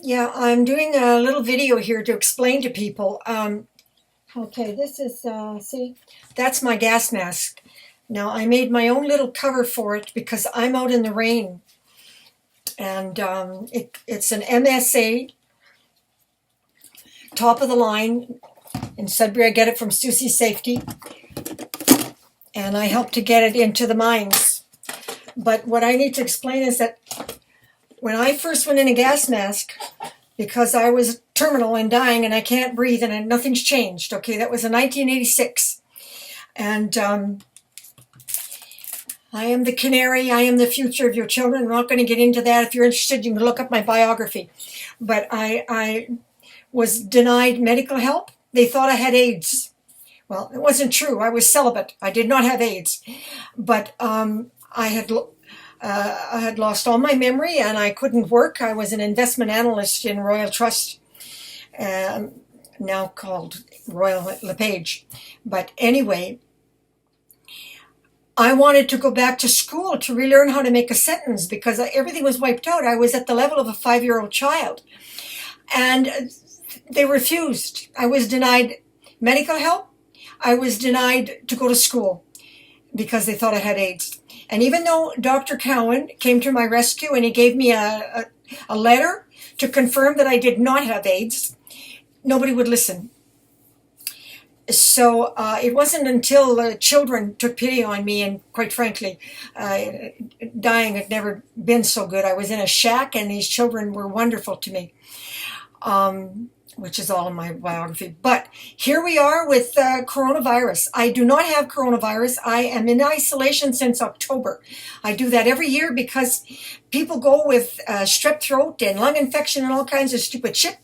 Yeah, I'm doing a little video here to explain to people. Okay, this is, see, that's my gas mask. Now, I made my own little cover for it because I'm out in the rain. And it's an M.S.A, top of the line. In Sudbury, I get it from Susie Safety. And I help to get it into the mines. But what I need to explain is that when I first went in a gas mask, because I was terminal and dying and I can't breathe and nothing's changed. Okay, that was in 1986. And I am the canary. I am the future of your children. I'm not going to get into that. If you're interested, you can look up my biography. But I was denied medical help. They thought I had AIDS. Well, it wasn't true. I was celibate. I did not have AIDS. But I had lost all my memory and I couldn't work. I was an investment analyst in Royal Trust, now called Royal LePage. But anyway, I wanted to go back to school to relearn how to make a sentence because everything was wiped out. I was at the level of a 5-year-old child. And they refused. I was denied medical help. I was denied to go to school because they thought I had AIDS. And even though Dr. Cowan came to my rescue and he gave me a letter to confirm that I did not have AIDS, nobody would listen. So it wasn't until the children took pity on me, and quite frankly, dying had never been so good. I was in a shack and these children were wonderful to me. Which is all in my biography. But here we are with coronavirus. I do not have coronavirus. I am in isolation since October. I do that every year because people go with strep throat and lung infection and all kinds of stupid shit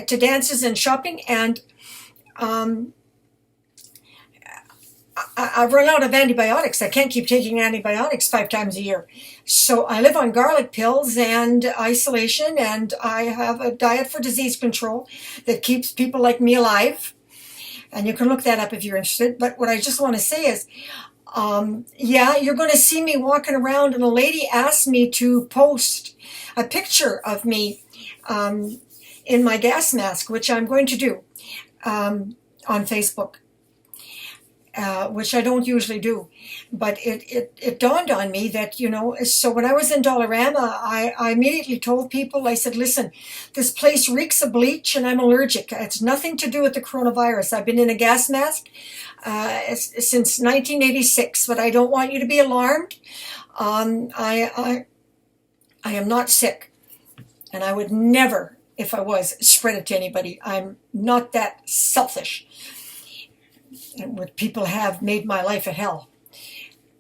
to dances and shopping. And I've run out of antibiotics. I can't keep taking antibiotics 5 times a year. So I live on garlic pills and isolation, and I have a diet for disease control that keeps people like me alive. And you can look that up if you're interested. But what I just want to say is, yeah, you're going to see me walking around, and a lady asked me to post a picture of me in my gas mask, which I'm going to do on Facebook. Which I don't usually do. But it dawned on me that, so when I was in Dollarama, I immediately told people, I said, listen, this place reeks of bleach and I'm allergic. It's nothing to do with the coronavirus. I've been in a gas mask since 1986, but I don't want you to be alarmed. I am not sick, and I would never, if I was, spread it to anybody. I'm not that selfish. And what people have made my life a hell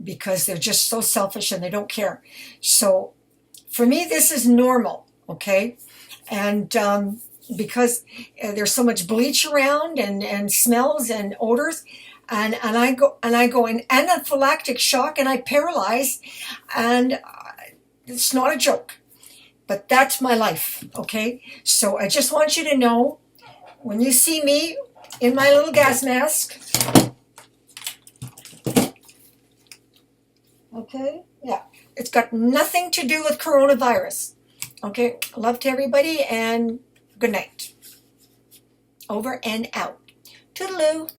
because they're just so selfish and they don't care. So for me, this is normal, okay? And because there's so much bleach around and smells and odors, and I go in anaphylactic shock and I paralyze, and it's not a joke, but that's my life, okay? So I just want you to know, when you see me in my little gas mask, okay, yeah, it's got nothing to do with coronavirus. Okay, love to everybody and good night. Over and out. Toodaloo.